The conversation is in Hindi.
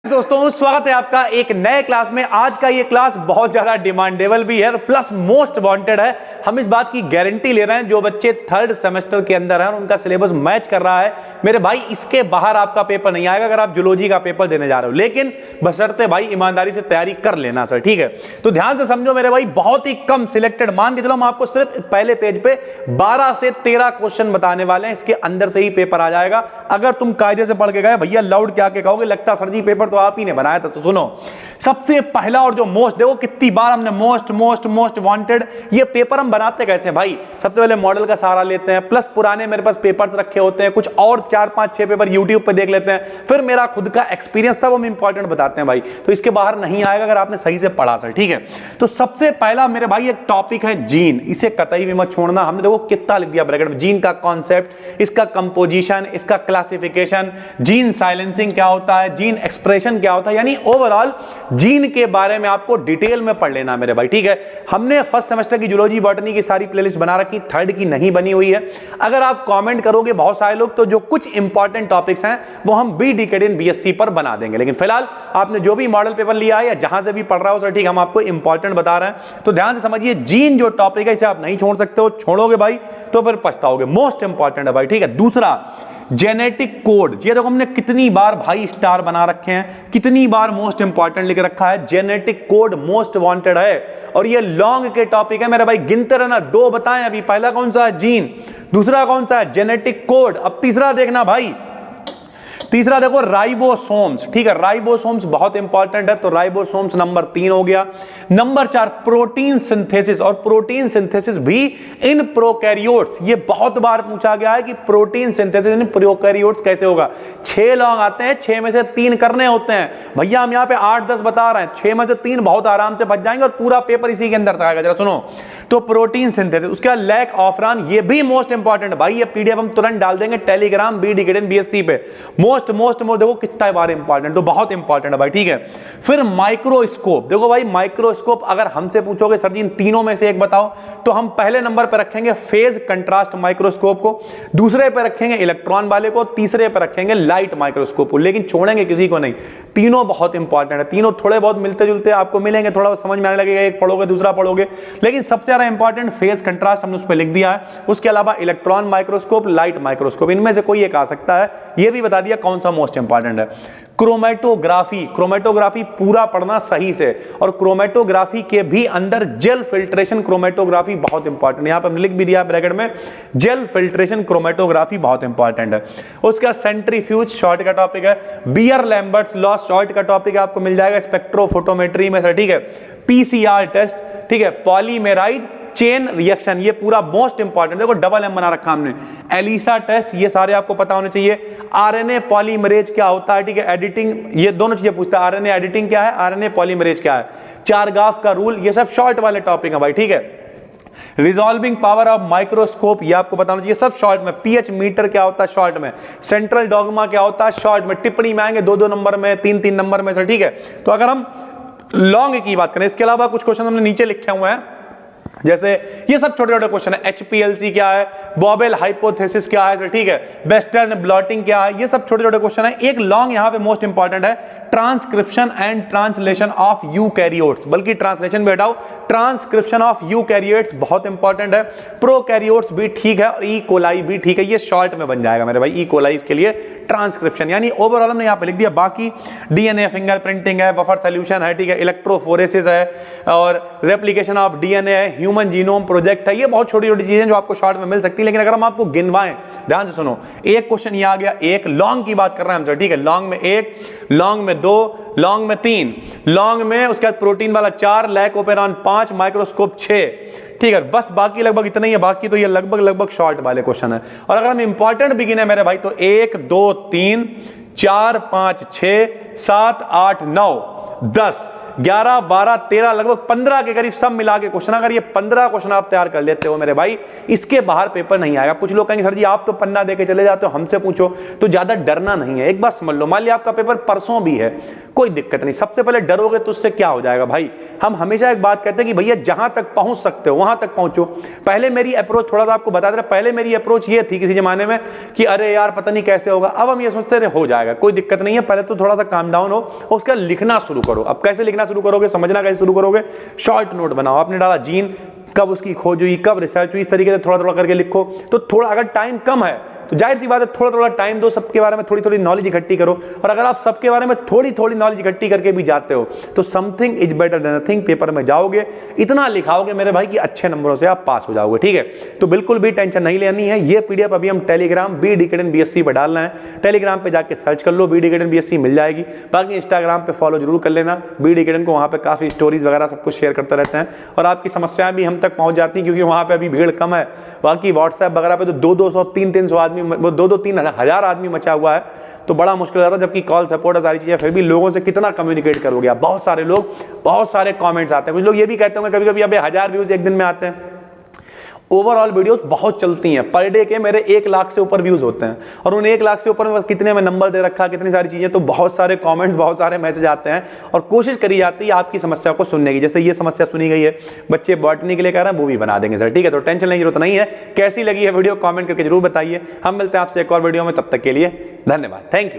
दोस्तों स्वागत है आपका एक नए क्लास में। आज का ये क्लास बहुत ज्यादा डिमांडेबल भी है प्लस मोस्ट वांटेड है। हम इस बात की गारंटी ले रहे हैं जो बच्चे थर्ड सेमेस्टर के अंदर हैं और उनका सिलेबस मैच कर रहा है, मेरे भाई इसके बाहर आपका पेपर नहीं आएगा अगर आप जूलॉजी का पेपर देने जा रहे हो, लेकिन बशर्ते भाई ईमानदारी से तैयारी कर लेना सर, ठीक है। तो ध्यान से समझो मेरे भाई, बहुत ही कम सिलेक्टेड, मान के चलो हम आपको सिर्फ पहले पेज पे 12 से 13 क्वेश्चन बताने वाले हैं, इसके अंदर से ही पेपर आ जाएगा। अगर तुम कायदे से पढ़ के गए भैया लाउड क्या के कहोगे, लगता सर जी पेपर तो आप ही ने बनाया था। तो सुनो, सबसे पहला और जो मोस्ट, देखो कितनी बार हमने मोस्ट मोस्ट मोस्ट वांटेड, ये पेपर हम बनाते कैसे हैं भाई। सबसे पहले मॉडल का सहारा लेते हैं, प्लस पुराने मेरे पास पेपर्स रखे होते हैं, कुछ और 4 5 6 पेपर यूट्यूब पे देख लेते हैं, फिर मेरा खुद का एक्सपीरियंस था वो हम इंपॉर्टेंट बताते हैं भाई। तो इसके बाहर नहीं आएगा अगर आपने सही से पढ़ा सर, ठीक है। तो सबसे पहला मेरे भाई एक टॉपिक है जीन, इसे कतई भी मत छोड़ना। हमने देखो कितना लिख दिया ब्रैकेट में, जीन का कॉन्सेप्ट, इसका कंपोजिशन, इसका क्लासिफिकेशन, जीन साइलेंसिंग क्या होता है, जीन एक्सप्रेशन क्या होता है, यानी ओवरऑल जीन के बारे में आपको डिटेल में पढ़ लेना मेरे भाई, ठीक है। हमने फर्स्ट सेमेस्टर की जूलॉजी बॉटनी की सारी प्लेलिस्ट बना रखी, थर्ड की नहीं बनी हुई है। अगर आप कमेंट करोगे बहुत सारे लोग तो जो कुछ इंपॉर्टेंट टॉपिक्स हैं वो हम BD BSc पर बना देंगे, लेकिन फिलहाल आपने जो भी मॉडल पेपर लिया है या जहां से भी पढ़ रहा हो सर, ठीक, हम आपको इंपॉर्टेंट बता रहे हैं। तो ध्यान से समझिए, जीन जो टॉपिक है इसे आप नहीं छोड़ सकते हो, छोड़ोगे भाई तो फिर पछताओगे। मोस्ट इंपॉर्टेंट है भाई, ठीक है। दूसरा जेनेटिक कोड, ये देखो हमने कितनी बार भाई स्टार बना रखे हैं, कितनी बार मोस्ट इंपॉर्टेंट लिख रखा है। जेनेटिक कोड मोस्ट वांटेड है और ये लॉन्ग के टॉपिक है मेरे भाई, गिनते रहना। 2 बताएं अभी, पहला कौन सा है जीन, दूसरा कौन सा है जेनेटिक कोड, अब तीसरा देखना भाई, तीसरा देखो राइबोसोम्स, ठीक है। राइबोसोम्स बहुत इंपॉर्टेंट है, तो राइबोसोम्स नंबर 3 हो गया। नंबर 4 प्रोटीन सिंथेसिस, और प्रोटीन सिंथेसिस भी इन प्रोकैरियोट्स, ये बहुत बार पूछा गया है कि प्रोटीन सिंथेसिस इन प्रोकैरियोट्स कैसे होगा। 6 लॉन्ग आते हैं, 6 में से 3 करने होते हैं भैया, हम यहाँ पे 8-10 बता रहे हैं, 6 में से 3 बहुत आराम से बच जाएंगे और पूरा पेपर इसी के अंदर से आएगा। जरा सुनो, तो प्रोटीन सिंथेसिस, उसके बाद लैक ऑफ रन, ये भी मोस्ट इंपॉर्टेंट भाई, ये PDF हम तुरंत डाल देंगे टेलीग्राम BD BSc पे। मोस्ट देखो कितना बार इंपॉर्टेंट, तो बहुत इंपॉर्टेंट है भाई, ठीक है। फिर माइक्रोस्कोप, देखो भाई माइक्रोस्कोप अगर हमसे पूछोगे सर जी इन तीनों में से एक बताओ, तो हम पहले नंबर पर रखेंगे फेज कंट्रास्ट माइक्रोस्कोप को, दूसरे पे रखेंगे इलेक्ट्रॉन वाले को, तीसरे पे रखेंगे लाइट माइक्रोस्कोप को, लेकिन छोड़ेंगे किसी को नहीं। तीनों बहुत इंपॉर्टेंट है, तीनों थोड़े बहुत मिलते जुलते आपको मिलेंगे, थोड़ा समझ में आने लगेगा, एक पढ़ोगे दूसरा पढ़ोगे, लेकिन सबसे ज्यादा इंपॉर्टेंट फेज कंट्रास्ट हमने उस पर लिख दिया है। उसके अलावा इलेक्ट्रॉन माइक्रोस्कोप, लाइट माइक्रोस्कोप, इनमें से कोई एक आ सकता है, यह भी बता दिया कौन सा मोस्ट इंपॉर्टेंट है। क्रोमेटोग्राफी, क्रोमेटोग्राफी पूरा पढ़ना सही से, और क्रोमेटोग्राफी के भी अंदर जेल फिल्ट्रेशन क्रोमेटोग्राफी बहुत इंपॉर्टेंट, यहां पर लिख भी दिया ब्रैकेट में, जेल फिल्ट्रेशन क्रोमेटोग्राफी बहुत इंपॉर्टेंट है। उसका सेंट्रीफ्यूज शॉर्ट का टॉपिक है, बियर लैम्बर्ट्स लॉ शॉर्ट का टॉपिक आपको मिल जाएगा स्पेक्ट्रोफोटोमेट्री में सर, ठीक है। PCR टेस्ट, ठीक है। पॉलीमेराइड चेन रिएक्शन, ये पूरा मोस्ट इंपॉर्टेंट, देखो डबल M बना रखा हमने। एलिसा टेस्ट, ये सारे आपको पता होने चाहिए। RNA पॉलीमरेज क्या होता है, ठीक है। एडिटिंग, ये दोनों चीजें पूछता है, RNA एडिटिंग क्या है, RNA पॉलीमरेज क्या है। चारगाफ का रूल, ये सब शॉर्ट वाले टॉपिक है भाई, ठीक है। रिजॉल्विंग पावर ऑफ माइक्रोस्कोप, ये आपको बताना चाहिए, सब शॉर्ट में। pH मीटर क्या होता है शॉर्ट में, सेंट्रल डॉगमा क्या होता है शॉर्ट में। टिप्पणी में आएंगे 2-2 नंबर में, 3-3 नंबर में सर, ठीक है। तो अगर हम लॉन्ग की बात करें, इसके अलावा कुछ क्वेश्चन हमने नीचे लिखे हुए हैं, जैसे ये सब छोटे छोटे क्वेश्चन है। HPLC क्या है, बॉबेल हाइपोथेसिस क्या है, ठीक है, वेस्टर्न ब्लॉटिंग क्या है, ये सब छोटे छोटे क्वेश्चन है। एक लॉन्ग यहाँ पे मोस्ट इंपॉर्टेंट है, transcription and translation of eukaryotes, बल्कि ट्रांसलेशन भी हटाओ, ट्रांसक्रिप्शन ऑफ यूकैरियोट्स बहुत इंपॉर्टेंट है। प्रोकैरियोट्स भी ठीक है और ई कोलाई भी ठीक है, ये शॉर्ट में बन जाएगा मेरे भाई, ई कोलाई इसके लिए ट्रांसक्रिप्शन, यानी ओवरऑल हमने यहाँ पे लिख दिया। बाकी DNA फिंगरप्रिंटिंग है, बफर सोल्यूशन है, ठीक है, इलेक्ट्रोफोरेसिस है, और रेप्लिकेशन ऑफ DNA है, ह्यूमन जीनोम प्रोजेक्ट है, ये बहुत छोटी छोटी चीजें जो आपको शॉर्ट में मिल सकती है। लेकिन अगर हम आपको गिनवाएं, ध्यान से सुनो, एक क्वेश्चन ये आ गया, एक लॉन्ग की बात कर रहे हैं हम सर, ठीक है। लॉन्ग में 1, लॉन्ग में 2, लॉन्ग में 3, लॉन्ग में उसके बाद प्रोटीन वाला 4, लैक ओपेरॉन 5, माइक्रोस्कोप 6, ठीक है। बस बाकी लगभग इतना ही है, बाकी तो ये लगभग शॉर्ट वाले क्वेश्चन है। और अगर हम इंपॉर्टेंट भी गिने मेरे भाई, तो 1 2 3 4 5 6 7 8 9 10 11, 12, 13 लगभग 15 के करीब सब मिला के क्वेश्चन। अगर ये 15 क्वेश्चन आप तैयार कर लेते हो मेरे भाई, इसके बाहर पेपर नहीं आएगा। कुछ लोग कहेंगे सर जी आप तो पन्ना देके चले जाते हो, हमसे पूछो। तो ज्यादा डरना नहीं है। एक बात समझ लो, मान लिया आपका पेपर परसों भी है, कोई दिक्कत नहीं। सबसे पहले डरोगे तो उससे क्या हो जाएगा भाई। हम हमेशा एक बात कहते हैं कि भैया जहां तक पहुंच सकते हो वहां तक पहुंचो। पहले मेरी अप्रोच, थोड़ा सा आपको बता दे रहा, पहले मेरी अप्रोच ये थी किसी जमाने में कि अरे यार पता नहीं कैसे होगा। अब हम ये सोचते रहे हो जाएगा, कोई दिक्कत नहीं है। पहले तो थोड़ा सा काम डाउन हो और उसका लिखना शुरू करो। अब कैसे लिखना शुरू करोगे, समझना कैसे शुरू करोगे, शॉर्ट नोट बनाओ। आपने डाला जीन, कब उसकी खोज हुई, कब रिसर्च हुई, इस तरीके से थोड़ा थोड़ा करके लिखो। तो थोड़ा अगर टाइम कम है तो जाहिर सी बात है थोड़ा थोड़ा टाइम दो, सबके बारे में थोड़ी थोड़ी नॉलेज इकट्ठी करो। और अगर आप सबके बारे में थोड़ी थोड़ी नॉलेज इकट्ठी करके भी जाते हो तो something is better than nothing. Paper में जाओगे, इतना लिखाओगे मेरे भाई कि अच्छे नंबरों से आप पास हो जाओगे। ठीक है, तो बिल्कुल भी टेंशन नहीं लेनी है। ये पीडीएफ अभी हम टेलीग्राम BD BSc पर डालना है। टेलीग्राम पे जाके सर्च कर लो, BD BSc मिल जाएगी। बाकी इंस्टाग्राम पे फॉलो जरूर कर लेना BD को, वहाँ पे काफी स्टोरीज वगैरह सब कुछ शेयर करते रहते हैं और आपकी समस्याएं भी हम तक पहुंच जाती हैं, क्योंकि वहाँ पे अभी भीड़ कम है। बाकी व्हाट्सएप वगैरह पे तो 200-200, 300-300 आदमी, 2-3 हजार आदमी मचा हुआ है, तो बड़ा मुश्किल हो जाता है। जबकि कॉल सपोर्ट है, सारी चीजें, फिर भी लोगों से कितना कम्युनिकेट करोगे आप। बहुत सारे लोग, बहुत सारे कमेंट्स आते हैं। कुछ लोग ये भी कहते होंगे कभी कभी अबे 1000 व्यूज एक दिन में आते हैं। ओवरऑल वीडियोस बहुत चलती हैं, पर डे के मेरे 1 लाख से ऊपर व्यूज होते हैं और उन 1 लाख से ऊपर में कितने में नंबर दे रखा, कितनी सारी चीजें, तो बहुत सारे कमेंट, बहुत सारे मैसेज आते हैं और कोशिश करी जाती है आपकी समस्या को सुनने की। जैसे ये समस्या सुनी गई है, बच्चे बॉटनी के लिए कह रहे हैं, वो भी बना देंगे सर। ठीक है, तो टेंशन लेने की जरूरत नहीं है। कैसी लगी है वीडियो कमेंट करके जरूर बताइए। हम मिलते हैं आपसे एक और वीडियो में, तब तक के लिए धन्यवाद, थैंक यू।